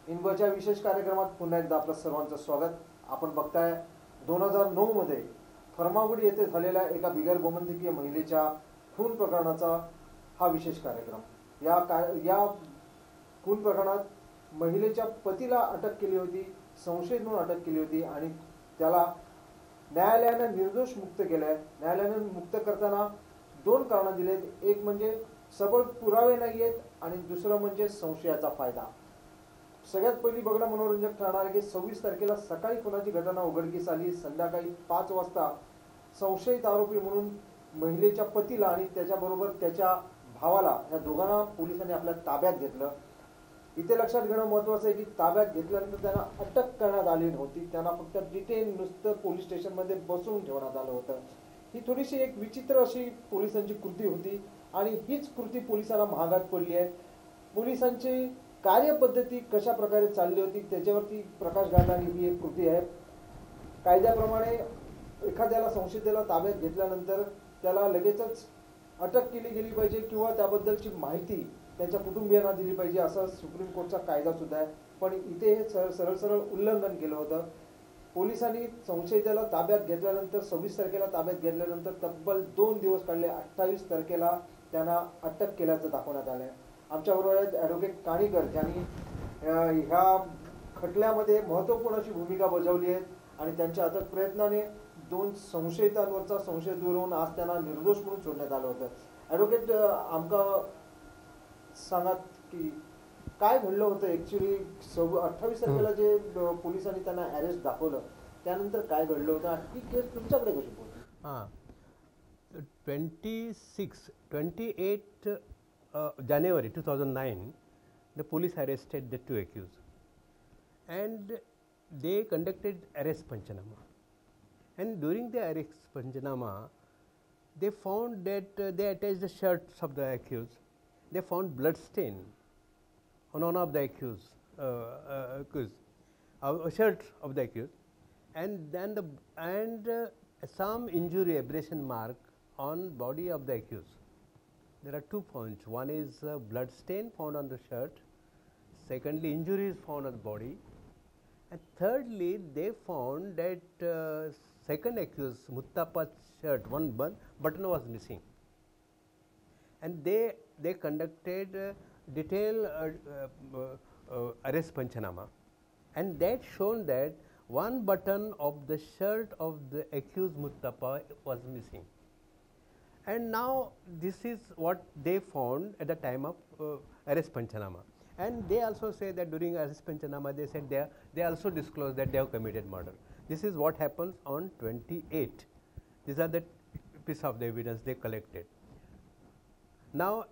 इनबच्या विशेष कार्यक्रमात पुन्हा एकदा आपलं सर्वांचं स्वागत. आपण बघताय 2009 मध्ये फर्मागुडी येथे झालेल्या एका बिगर गोमंतकीय महिलेच्या खून प्रकरणाचा हा विशेष कार्यक्रम. या खून प्रकरणात महिलेच्या पतीला अटक केली होती, संशयित म्हणून अटक केली होती आणि त्याला न्यायालयाने निर्दोष मुक्त केले. न्यायालयाने मुक्त करताना दोन कारण दिलेत. एक म्हणजे सबळ पुरावे नाहीयेत आणि दुसरं म्हणजे संशयाचा फायदा. सगळ्यात पहिली बघणं मनोरंजक ठरणार आहे की 26 तारखेला सकाळी खुनाची घटना उघडकीस आली. संध्याकाळी 5 वाजता संशयित आरोपी म्हणून महिलेच्या पतीला आणि त्याच्याबरोबर त्याच्या भावाला या दोघांना पोलिसांनी आपल्या ताब्यात घेतलं. इथे लक्षात घेणं महत्त्वाचं आहे की ताब्यात घेतल्यानंतर त्यांना अटक करण्यात आली नव्हती. त्यांना फक्त डिटेन नुसतं पोलीस स्टेशनमध्ये बसवून ठेवण्यात आलं होतं. ही थोडीशी एक विचित्र अशी पोलिसांची कृती होती आणि हीच कृती पोलिसांना महागात पडली आहे. पोलिसांची कार्यपद्धती कशा प्रकारे चालली होती त्याच्यावरती प्रकाश घालणारी ही एक कृती आहे. कायद्याप्रमाणे एखाद्याला संशयिताला ताब्यात घेतल्यानंतर त्याला लगेचच अटक केली गेली पाहिजे किंवा त्याबद्दलची माहिती त्यांच्या कुटुंबियांना दिली पाहिजे असा सुप्रीम कोर्टचा कायदा सुद्धा आहे. पण इथे हे सरळ उल्लंघन केलं होतं. पोलिसांनी संशयिताला ताब्यात घेतल्यानंतर 26 तारखेला ताब्यात घेतल्यानंतर तब्बल 2 दिवस काढले. 28 तारखेला त्यांना अटक केल्याचं दाखवण्यात आलं. आमच्याबरोबर आहेत ॲडव्होकेट काणीकर, ज्यांनी ह्या खटल्यामध्ये महत्त्वपूर्ण अशी भूमिका बजावली आहे आणि त्यांच्या अथक प्रयत्नाने 2 संशयितांवरचा संशय दूर होऊन आज त्यांना निर्दोष म्हणून सोडण्यात आलं होतं. ॲडव्होकेट, आमका सांगात की काय घडलं होतं ॲक्च्युली 28 तारखेला जे पोलिसांनी त्यांना अरेस्ट दाखवलं त्यानंतर काय घडलं होतं आणि ही केस तुमच्याकडे कशी पोहोचली? 28 January 2009, the police arrested the 2 accused and they conducted arrest Panchanama. And during the arrest Panchanama, they found that they attached the shirts of the accused. They found blood stain on one of the accused, shirt of the accused, and then some injury abrasion mark on body of the accused. There are 2 points. One is blood stain found on the shirt. Secondly, injuries found on the body. And thirdly, they found that second accused Muttappa's shirt, one button was missing. And they conducted detailed arrest Panchanama, and that shown that one button of the shirt of the accused Muttappa was missing. And now this is what they found at the time of arrest Panchanama. And they also say that during arrest Panchanama they said they also disclosed that they have committed murder. This is what happens on 28. These are the piece of the evidence they collected. Now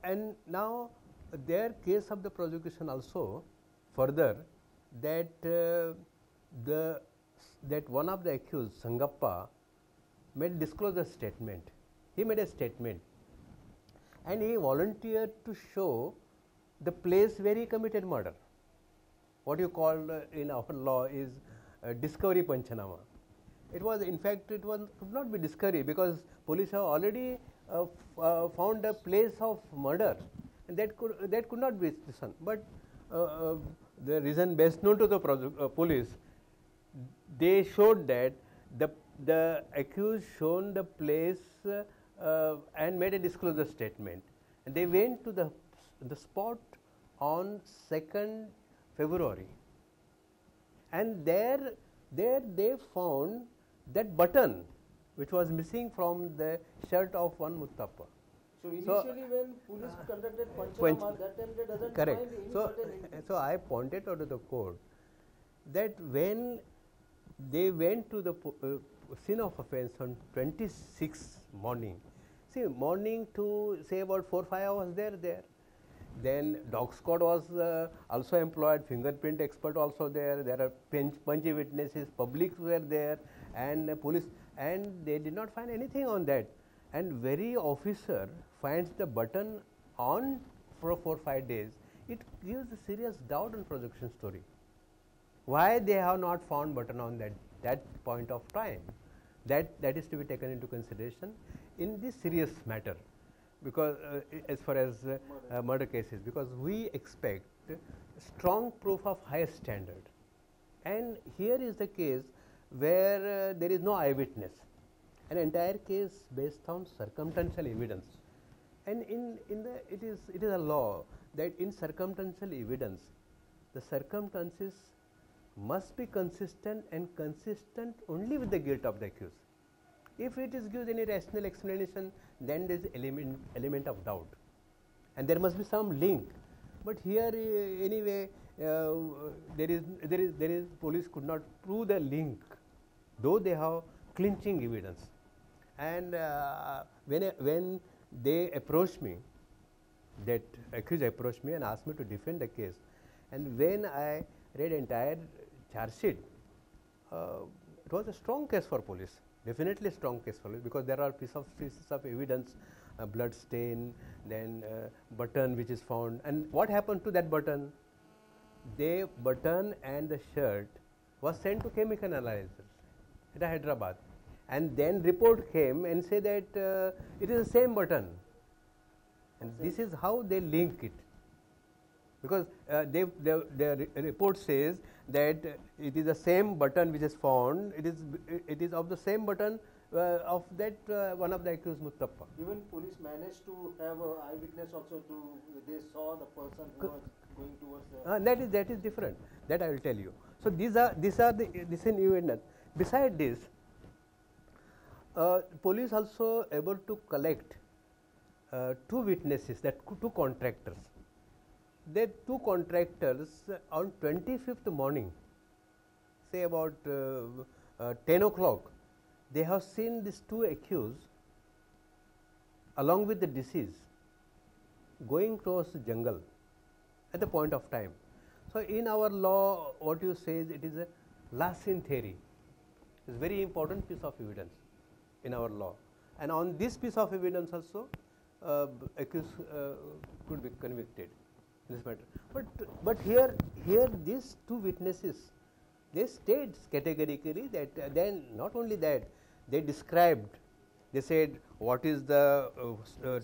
their case of the prosecution also further that that one of the accused Sangappa made disclosure statement. He made a statement and he volunteered to show the place where he committed murder. What you call in our law is discovery Panchanama. It was, in fact, could not be discovery because police have already found a place of murder, and that could not be this one. But the reason best known to the police, they showed that the accused shown the place and made a disclosure statement, and they went to the spot on 2nd February, and there they found that button which was missing from the shirt of one Muttappa. So initially when police conducted Panchanama, that time they doesn't correct. find any button. So I pointed out to the court that when they went to the scene of offence on 26th morning, see morning to say about 4-5 hours there. Then dog squad was also employed, fingerprint expert also there. There are punchy witnesses, public were there, and police, and they did not find anything on that. And very officer finds the button on for 4-5 days. It gives a serious doubt on prosecution story. Why they have not found button on that point of time? That is to be taken into consideration in this serious matter. Because as far as murder cases, because we expect strong proof of highest standard. And here is the case where there is no eyewitness, an entire case based on circumstantial evidence. And it is a law that in circumstantial evidence, the circumstances must be consistent and consistent only with the guilt of the accused. If it is gives any rational explanation, then there is element of doubt, and there must be some link. But here anyway, there is police could not prove the link, though they have clinching evidence. And when they approached me, that accused approached me and asked me to defend the case, and when I read entire charge sheet, it was a strong case for police, definitely a strong case for police, because there are pieces of evidence, blood stain, then button which is found. And what happened to that button? The button and the shirt was sent to chemical analysis at Hyderabad, and then report came and say that it is the same button, and this is how they link it, because the report says that it is the same button which is found. It is of the same button of that one of the accused, Muttappa. Even police managed to have an eyewitness also they saw the person who was going towards the. That is different. That I will tell you. So these are this in evidence. Beside this, police also able to collect two witnesses, that two contractors. The two contractors on 25th morning, say about 10 o'clock, they have seen these two accused along with the deceased going towards the jungle at the point of time. So in our law, what you say is it is a last seen theory. It is a very important piece of evidence in our law, and on this piece of evidence also accused could be convicted in this matter. But here these two witnesses, they state categorically that then not only that, they described, they said what is the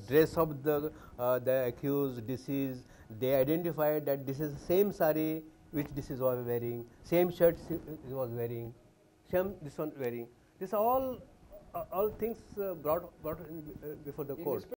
dress of the accused, deceased. They identified that this is the same sari which deceased was wearing, same shirt he was wearing, same this one wearing. This all things brought in, before the court.